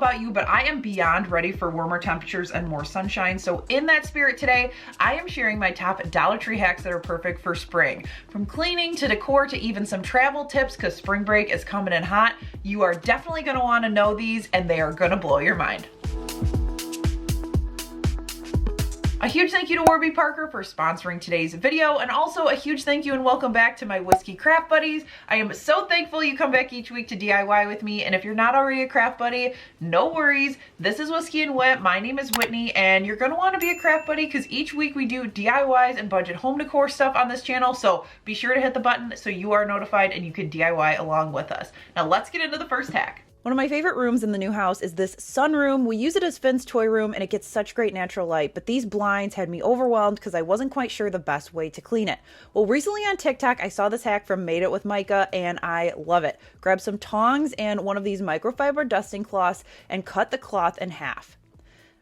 about you, but I am beyond ready for warmer temperatures and more sunshine. So in that spirit today, I am sharing my top Dollar Tree hacks that are perfect for spring. From cleaning to decor to even some travel tips, because spring break is coming in hot. You are definitely gonna wanna know these and they are gonna blow your mind. A huge thank you to Warby Parker for sponsoring today's video, and also a huge thank you and welcome back to my Whiskey Craft Buddies. I am so thankful you come back each week to DIY with me, and if you're not already a craft buddy, no worries. This is Whiskey and Whit. My name is Whitney, and you're gonna want to be a craft buddy because each week we do DIYs and budget home decor stuff on this channel, so be sure to hit the button so you are notified and you can DIY along with us. Now let's get into the first hack. One of my favorite rooms in the new house is this sunroom. We use it as Finn's toy room and it gets such great natural light, but these blinds had me overwhelmed because I wasn't quite sure the best way to clean it. Well, recently on TikTok, I saw this hack from Made It with Micah and I love it. Grab some tongs and one of these microfiber dusting cloths and cut the cloth in half.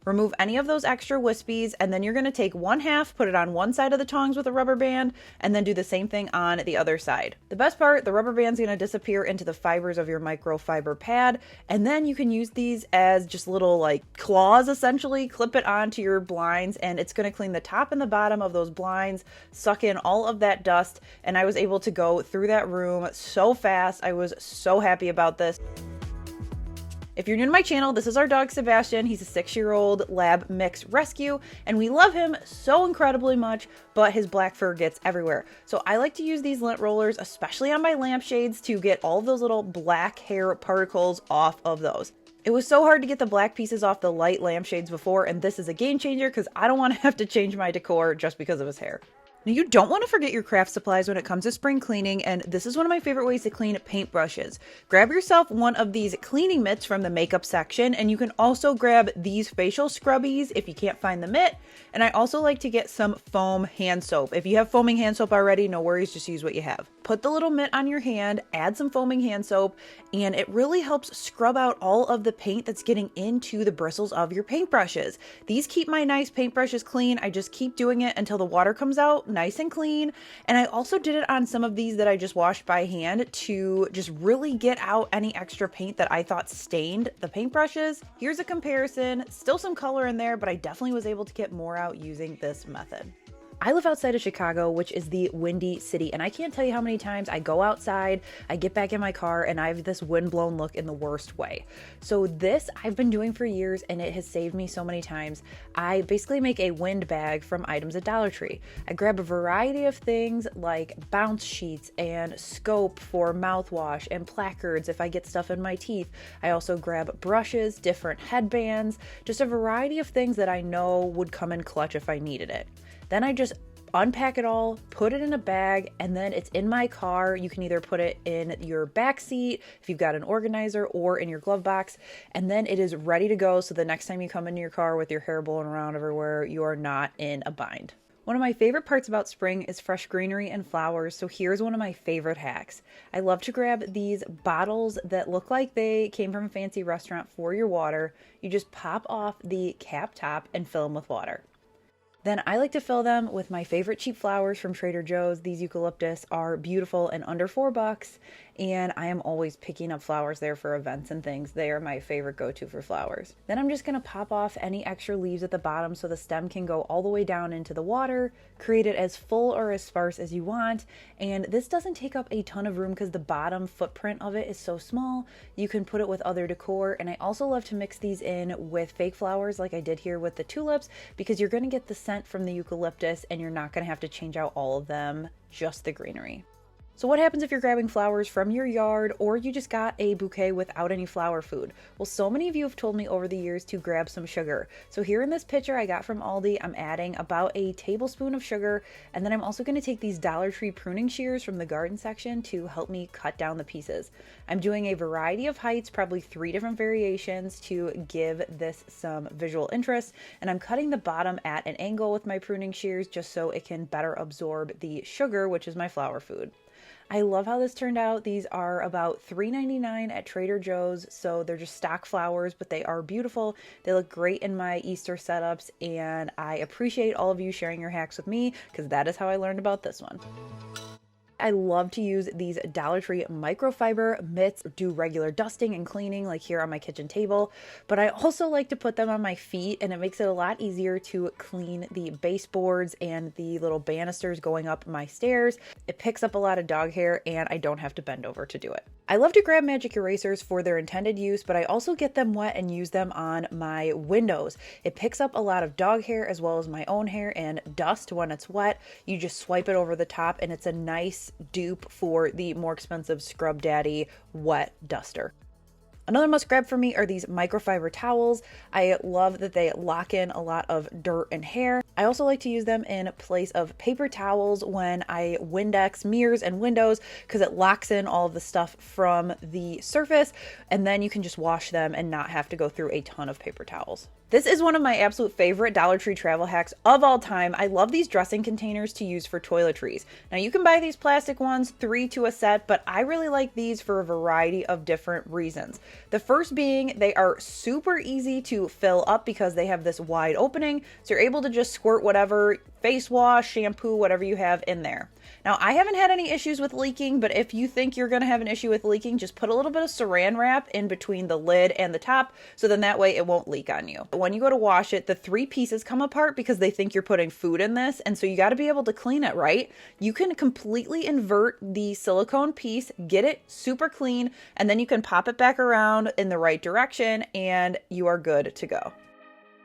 Remove any of those extra wispies, and then you're going to take one half, put it on one side of the tongs with a rubber band, and then do the same thing on the other side. The best part, the rubber band's going to disappear into the fibers of your microfiber pad, and then you can use these as just little like claws essentially, clip it onto your blinds, and it's going to clean the top and the bottom of those blinds, suck in all of that dust, and I was able to go through that room so fast. I was so happy about this. If you're new to my channel, this is our dog Sebastian. He's a 6-year-old lab mix rescue, and we love him so incredibly much, but his black fur gets everywhere. So I like to use these lint rollers, especially on my lampshades, to get all of those little black hair particles off of those. It was so hard to get the black pieces off the light lampshades before, and this is a game changer because I don't want to have to change my decor just because of his hair. Now, you don't want to forget your craft supplies when it comes to spring cleaning, and this is one of my favorite ways to clean paintbrushes. Grab yourself one of these cleaning mitts from the makeup section, and you can also grab these facial scrubbies if you can't find the mitt. And I also like to get some foam hand soap. If you have foaming hand soap already, no worries, just use what you have. Put the little mitt on your hand, add some foaming hand soap, and it really helps scrub out all of the paint that's getting into the bristles of your paintbrushes. These keep my nice paintbrushes clean. I just keep doing it until the water comes out nice and clean. And I also did it on some of these that I just washed by hand to just really get out any extra paint that I thought stained the paintbrushes. Here's a comparison, still some color in there, but I definitely was able to get more out using this method. I live outside of Chicago, which is the windy city, and I can't tell you how many times I go outside, I get back in my car, and I have this windblown look in the worst way. So this I've been doing for years, and it has saved me so many times. I basically make a wind bag from items at Dollar Tree. I grab a variety of things like bounce sheets and scope for mouthwash and placards if I get stuff in my teeth. I also grab brushes, different headbands, just a variety of things that I know would come in clutch if I needed it. Then I just unpack it all, put it in a bag, and then it's in my car. You can either put it in your back seat if you've got an organizer or in your glove box, and then it is ready to go. So the next time you come into your car with your hair blowing around everywhere, you are not in a bind. One of my favorite parts about spring is fresh greenery and flowers, so here's one of my favorite hacks. I love to grab these bottles that look like they came from a fancy restaurant for your water. You just pop off the cap top and fill them with water. Then I like to fill them with my favorite cheap flowers from Trader Joe's. These eucalyptus are beautiful and under $4, and I am always picking up flowers there for events and things. They are my favorite go-to for flowers. Then I'm just going to pop off any extra leaves at the bottom so the stem can go all the way down into the water, create it as full or as sparse as you want, and this doesn't take up a ton of room because the bottom footprint of it is so small. You can put it with other decor, and I also love to mix these in with fake flowers like I did here with the tulips because you're going to get the scent from the eucalyptus and you're not going to have to change out all of them, just the greenery. So what happens if you're grabbing flowers from your yard or you just got a bouquet without any flower food? Well, so many of you have told me over the years to grab some sugar. So here in this picture I got from Aldi, I'm adding about a tablespoon of sugar, and then I'm also going to take these Dollar Tree pruning shears from the garden section to help me cut down the pieces. I'm doing a variety of heights, probably 3 different variations to give this some visual interest, and I'm cutting the bottom at an angle with my pruning shears just so it can better absorb the sugar, which is my flower food. I love how this turned out. These are about $3.99 at Trader Joe's, so they're just stock flowers, but they are beautiful. They look great in my Easter setups, and I appreciate all of you sharing your hacks with me because that is how I learned about this one. I love to use these Dollar Tree microfiber mitts, do regular dusting and cleaning like here on my kitchen table, but I also like to put them on my feet, and it makes it a lot easier to clean the baseboards and the little banisters going up my stairs. It picks up a lot of dog hair and I don't have to bend over to do it. I love to grab magic erasers for their intended use, but I also get them wet and use them on my windows. It picks up a lot of dog hair as well as my own hair and dust when it's wet. You just swipe it over the top and it's a nice dupe for the more expensive Scrub Daddy wet duster. Another must grab for me are these microfiber towels. I love that they lock in a lot of dirt and hair. I also like to use them in place of paper towels when I Windex mirrors and windows because it locks in all of the stuff from the surface, and then you can just wash them and not have to go through a ton of paper towels. This is one of my absolute favorite Dollar Tree travel hacks of all time. I love these dressing containers to use for toiletries. Now you can buy these plastic ones, 3 to a set, but I really like these for a variety of different reasons. The first being they are super easy to fill up because they have this wide opening, so you're able to just squirt whatever face wash, shampoo, whatever you have in there. Now, I haven't had any issues with leaking, but if you think you're going to have an issue with leaking, just put a little bit of saran wrap in between the lid and the top, so then that way it won't leak on you. When you go to wash it, the 3 pieces come apart because they think you're putting food in this, and so you got to be able to clean it right. You can completely invert the silicone piece, get it super clean, and then you can pop it back around in the right direction, and you are good to go.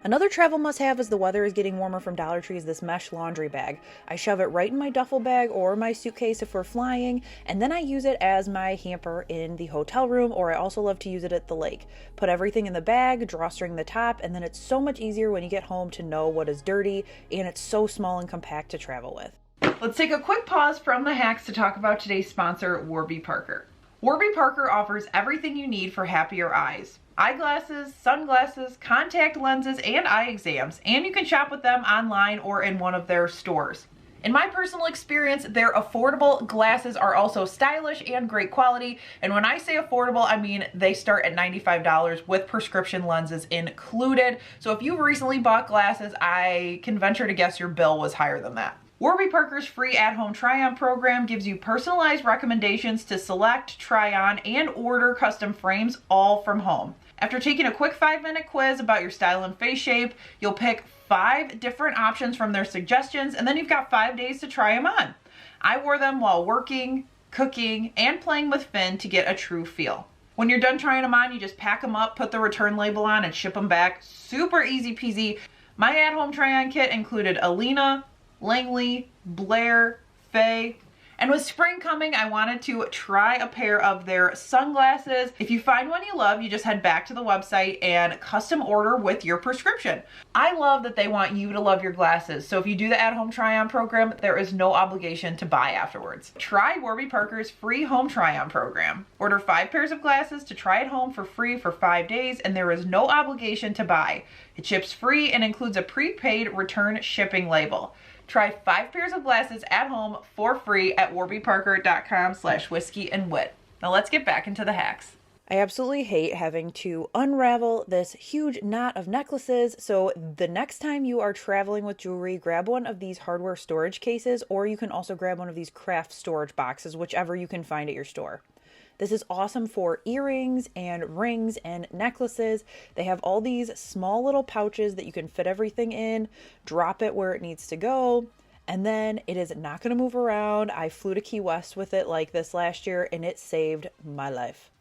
Another travel must-have as the weather is getting warmer from Dollar Tree is this mesh laundry bag. I shove it right in my duffel bag or my suitcase if we're flying, and then I use it as my hamper in the hotel room, or I also love to use it at the lake. Put everything in the bag, drawstring the top, and then it's so much easier when you get home to know what is dirty, and it's so small and compact to travel with. Let's take a quick pause from the hacks to talk about today's sponsor, Warby Parker. Warby Parker offers everything you need for happier eyes. Eyeglasses, sunglasses, contact lenses, and eye exams, and you can shop with them online or in one of their stores. In my personal experience, their affordable glasses are also stylish and great quality, and when I say affordable, I mean they start at $95 with prescription lenses included. So if you've recently bought glasses, I can venture to guess your bill was higher than that. Warby Parker's free at-home try-on program gives you personalized recommendations to select, try on, and order custom frames all from home. After taking a quick 5-minute quiz about your style and face shape, you'll pick 5 different options from their suggestions, and then you've got 5 days to try them on. I wore them while working, cooking, and playing with Finn to get a true feel. When you're done trying them on, you just pack them up, put the return label on, and ship them back. Super easy peasy. My at-home try-on kit included Alina, Langley, Blair, Faye, and with spring coming, I wanted to try a pair of their sunglasses. If you find one you love, you just head back to the website and custom order with your prescription. I love that they want you to love your glasses, so if you do the at-home try-on program, there is no obligation to buy afterwards. Try Warby Parker's free home try-on program. Order 5 pairs of glasses to try at home for free for 5 days, and there is no obligation to buy. It ships free and includes a prepaid return shipping label. Try 5 pairs of glasses at home for free at warbyparker.com/whiskeyandwhit. Now let's get back into the hacks. I absolutely hate having to unravel this huge knot of necklaces, so the next time you are traveling with jewelry, grab one of these hardware storage cases, or you can also grab one of these craft storage boxes, whichever you can find at your store. This is awesome for earrings and rings and necklaces. They have all these small little pouches that you can fit everything in, drop it where it needs to go, and then it is not going to move around. I flew to Key West with it like this last year, and it saved my life.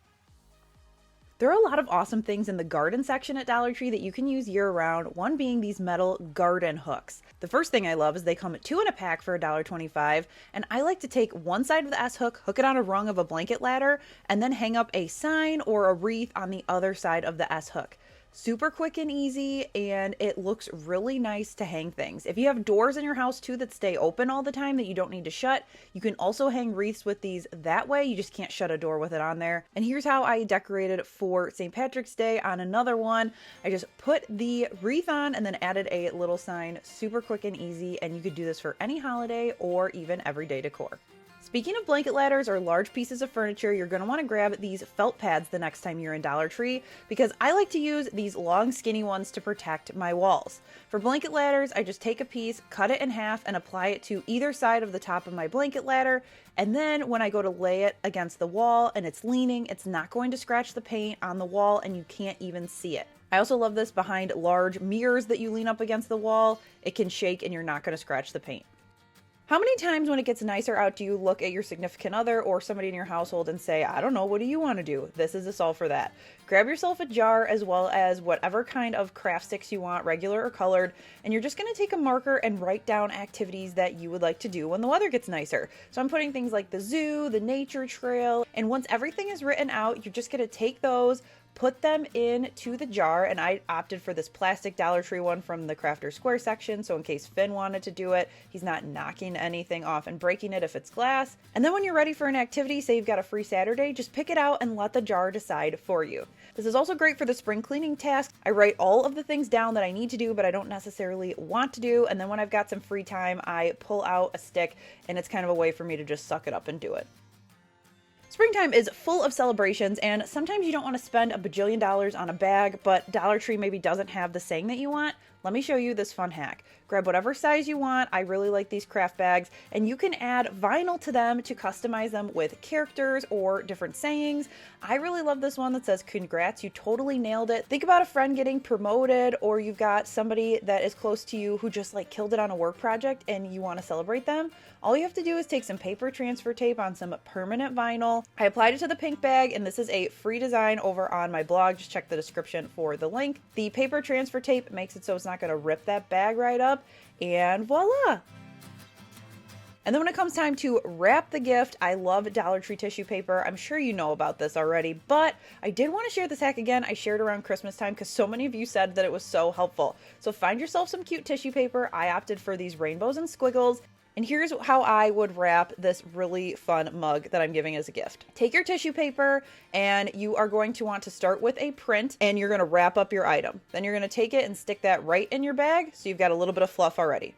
There are a lot of awesome things in the garden section at Dollar Tree that you can use year-round, one being these metal garden hooks. The first thing I love is they come at 2 in a pack for $1.25, and I like to take one side of the S-hook, hook it on a rung of a blanket ladder, and then hang up a sign or a wreath on the other side of the S-hook. Super quick and easy, and it looks really nice to hang things. If you have doors in your house too that stay open all the time that you don't need to shut, you can also hang wreaths with these that way. You just can't shut a door with it on there. And here's how I decorated for St. Patrick's Day on another one. I just put the wreath on and then added a little sign. Super quick and easy, and you could do this for any holiday or even everyday decor. Speaking of blanket ladders or large pieces of furniture, you're going to want to grab these felt pads the next time you're in Dollar Tree, because I like to use these long skinny ones to protect my walls. For blanket ladders, I just take a piece, cut it in half, and apply it to either side of the top of my blanket ladder, and then when I go to lay it against the wall and it's leaning, it's not going to scratch the paint on the wall and you can't even see it. I also love this behind large mirrors that you lean up against the wall. It can shake and you're not going to scratch the paint. How many times when it gets nicer out do you look at your significant other or somebody in your household and say, I don't know, what do you want to do? This is a solve for that. Grab yourself a jar as well as whatever kind of craft sticks you want, regular or colored, and you're just going to take a marker and write down activities that you would like to do when the weather gets nicer. So I'm putting things like the zoo, the nature trail, and once everything is written out, you're just going to take those, put them into the jar, and I opted for this plastic Dollar Tree one from the Crafter Square section, so in case Finn wanted to do it, he's not knocking anything off and breaking it if it's glass. And then when you're ready for an activity, say you've got a free Saturday, just pick it out and let the jar decide for you. This is also great for the spring cleaning task. I write all of the things down that I need to do, but I don't necessarily want to do, and then when I've got some free time, I pull out a stick, and it's kind of a way for me to just suck it up and do it. Springtime is full of celebrations, and sometimes you don't want to spend a bajillion dollars on a bag, but Dollar Tree maybe doesn't have the saying that you want. Let me show you this fun hack. Grab whatever size you want. I really like these craft bags, and you can add vinyl to them to customize them with characters or different sayings. I really love this one that says, congrats, you totally nailed it. Think about a friend getting promoted, or you've got somebody that is close to you who just like killed it on a work project and you want to celebrate them. All you have to do is take some paper transfer tape on some permanent vinyl. I applied it to the pink bag, and this is a free design over on my blog. Just check the description for the link. The paper transfer tape makes it so it's not going to rip that bag right up, and voila! And then when it comes time to wrap the gift, I love Dollar Tree tissue paper. I'm sure you know about this already, but I did want to share this hack again. I shared around Christmas time because so many of you said that it was so helpful. So find yourself some cute tissue paper. I opted for these rainbows and squiggles. And here's how I would wrap this really fun mug that I'm giving as a gift. Take your tissue paper, and you are going to want to start with a print, and you're going to wrap up your item. Then you're going to take it and stick that right in your bag, so you've got a little bit of fluff already.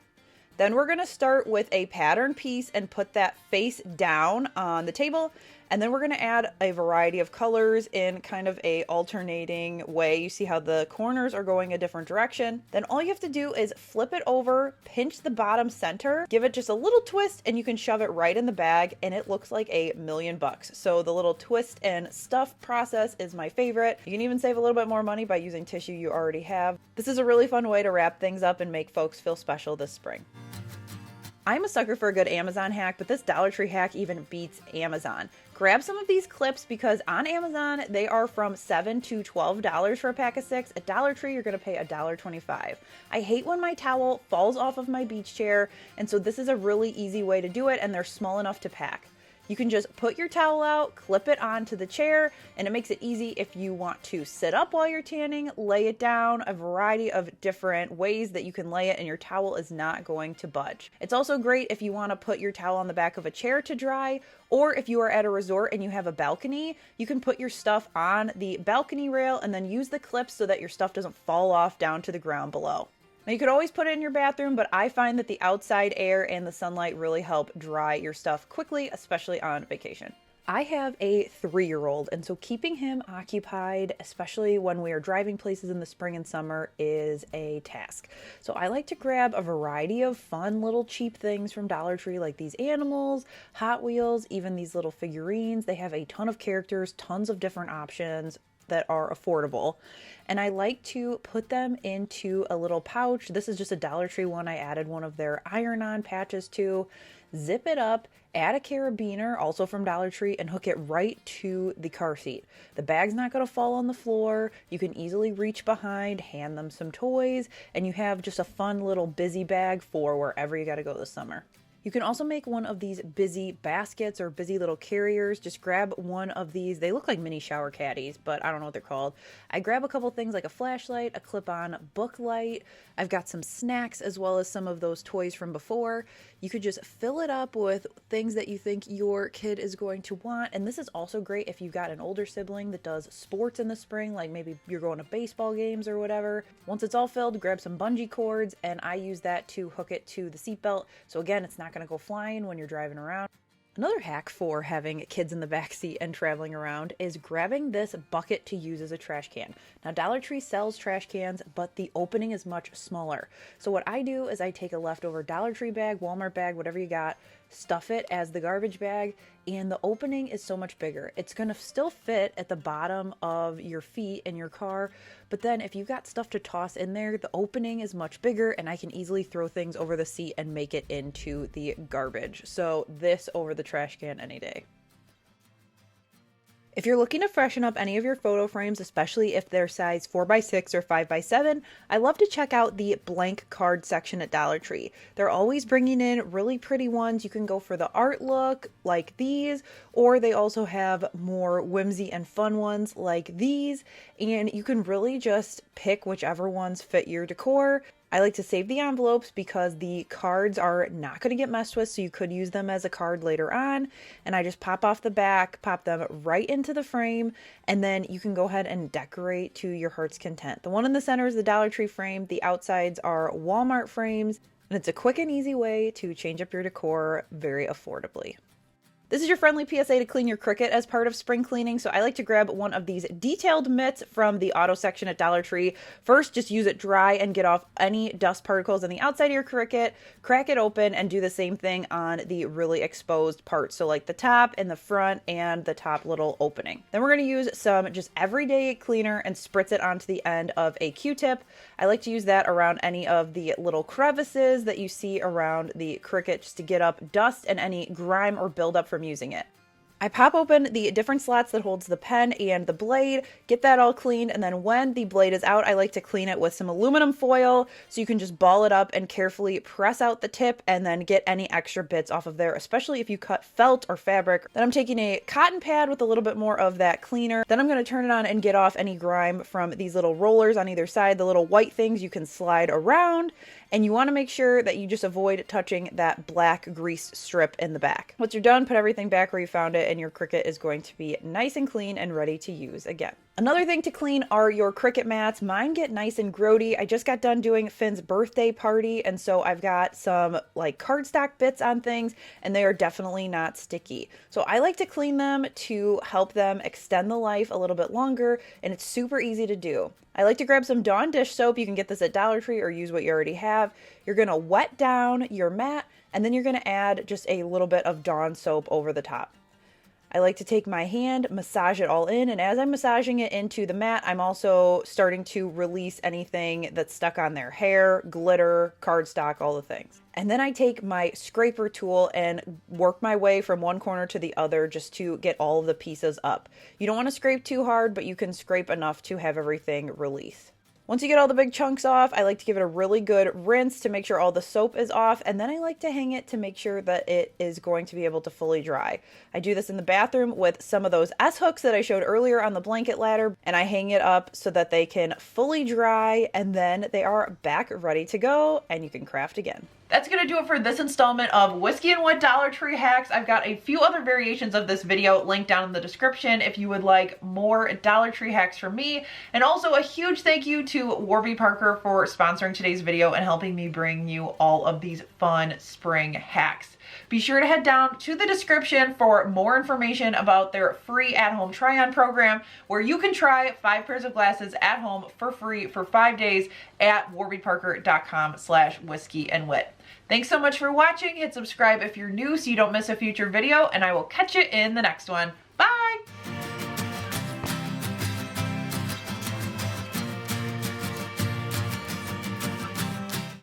Then we're going to start with a pattern piece and put that face down on the table. And then we're going to add a variety of colors in kind of a alternating way. You see how the corners are going a different direction. Then all you have to do is flip it over, pinch the bottom center, give it just a little twist, and you can shove it right in the bag, and it looks like $1,000,000. So the little twist and stuff process is my favorite. You can even save a little bit more money by using tissue you already have. This is a really fun way to wrap things up and make folks feel special this spring. I'm a sucker for a good Amazon hack, but this Dollar Tree hack even beats Amazon. Grab some of these clips because on Amazon, they are from $7 to $12 for a pack of 6. At Dollar Tree, you're going to pay $1.25. I hate when my towel falls off of my beach chair, and so this is a really easy way to do it, and they're small enough to pack. You can just put your towel out, clip it onto the chair, and it makes it easy if you want to sit up while you're tanning, lay it down, a variety of different ways that you can lay it and your towel is not going to budge. It's also great if you want to put your towel on the back of a chair to dry, or if you are at a resort and you have a balcony, you can put your stuff on the balcony rail and then use the clips so that your stuff doesn't fall off down to the ground below. Now you could always put it in your bathroom, but I find that the outside air and the sunlight really help dry your stuff quickly, especially on vacation. I have a 3-year-old, and so keeping him occupied, especially when we are driving places in the spring and summer, is a task. So I like to grab a variety of fun little cheap things from Dollar Tree, like these animals, Hot Wheels, even these little figurines. They have a ton of characters, tons of different options that are affordable. And I like to put them into a little pouch. This is just a Dollar Tree one. I added one of their iron-on patches to. Zip it up, add a carabiner, also from Dollar Tree, and hook it right to the car seat. The bag's not going to fall on the floor. You can easily reach behind, hand them some toys, and you have just a fun little busy bag for wherever you got to go this summer. You can also make one of these busy baskets or busy little carriers. Just grab one of these. They look like mini shower caddies, but I don't know what they're called. I grab a couple things like a flashlight, a clip-on book light. I've got some snacks as well as some of those toys from before. You could just fill it up with things that you think your kid is going to want. And this is also great if you've got an older sibling that does sports in the spring, like maybe you're going to baseball games or whatever. Once it's all filled, grab some bungee cords, and I use that to hook it to the seatbelt. So again, it's not going to go flying when you're driving around. Another hack for having kids in the backseat and traveling around is grabbing this bucket to use as a trash can. Now, Dollar Tree sells trash cans, but the opening is much smaller. So what I do is I take a leftover Dollar Tree bag, Walmart bag, whatever you got, stuff it as the garbage bag, and the opening is so much bigger. It's going to still fit at the bottom of your feet in your car, but then if you've got stuff to toss in there, the opening is much bigger and I can easily throw things over the seat and make it into the garbage. So this over the trash can any day. If you're looking to freshen up any of your photo frames, especially if they're size 4x6 or 5x7, I love to check out the blank card section at Dollar Tree. They're always bringing in really pretty ones. You can go for the art look like these, or they also have more whimsy and fun ones like these, and you can really just pick whichever ones fit your decor. I like to save the envelopes because the cards are not going to get messed with, so you could use them as a card later on. And I just pop off the back, pop them right into the frame, and then you can go ahead and decorate to your heart's content. The one in the center is the Dollar Tree frame. The outsides are Walmart frames, and it's a quick and easy way to change up your decor very affordably. This is your friendly PSA to clean your Cricut as part of spring cleaning, so I like to grab one of these detailed mitts from the auto section at Dollar Tree. First, just use it dry and get off any dust particles on the outside of your Cricut, crack it open, and do the same thing on the really exposed parts, so like the top and the front and the top little opening. Then we're going to use some just everyday cleaner and spritz it onto the end of a Q-tip. I like to use that around any of the little crevices that you see around the Cricut just to get up dust and any grime or buildup from using it. I pop open the different slots that holds the pen and the blade, get that all cleaned, and then when the blade is out, I like to clean it with some aluminum foil so you can just ball it up and carefully press out the tip and then get any extra bits off of there, especially if you cut felt or fabric. Then I'm taking a cotton pad with a little bit more of that cleaner. Then I'm going to turn it on and get off any grime from these little rollers on either side, the little white things you can slide around. And you want to make sure that you just avoid touching that black grease strip in the back. Once you're done, put everything back where you found it and your Cricut is going to be nice and clean and ready to use again. Another thing to clean are your Cricut mats. Mine get nice and grody. I just got done doing Finn's birthday party, and so I've got some like cardstock bits on things, and they are definitely not sticky. So I like to clean them to help them extend the life a little bit longer, and it's super easy to do. I like to grab some Dawn dish soap. You can get this at Dollar Tree or use what you already have. You're going to wet down your mat, and then you're going to add just a little bit of Dawn soap over the top. I like to take my hand, massage it all in, and as I'm massaging it into the mat, I'm also starting to release anything that's stuck on there. Hair, glitter, cardstock, all the things. And then I take my scraper tool and work my way from one corner to the other just to get all of the pieces up. You don't want to scrape too hard, but you can scrape enough to have everything release. Once you get all the big chunks off, I like to give it a really good rinse to make sure all the soap is off, and then I like to hang it to make sure that it is going to be able to fully dry. I do this in the bathroom with some of those S-hooks that I showed earlier on the blanket ladder, and I hang it up so that they can fully dry, and then they are back ready to go, and you can craft again. That's going to do it for this installment of Whiskey and Whit Dollar Tree hacks. I've got a few other variations of this video linked down in the description if you would like more Dollar Tree hacks from me. And also a huge thank you to Warby Parker for sponsoring today's video and helping me bring you all of these fun spring hacks. Be sure to head down to the description for more information about their free at-home try-on program where you can try 5 pairs of glasses at home for free for 5 days at warbyparker.com/whiskeyandwhit. Thanks so much for watching. Hit subscribe if you're new so you don't miss a future video, and I will catch you in the next one. Bye!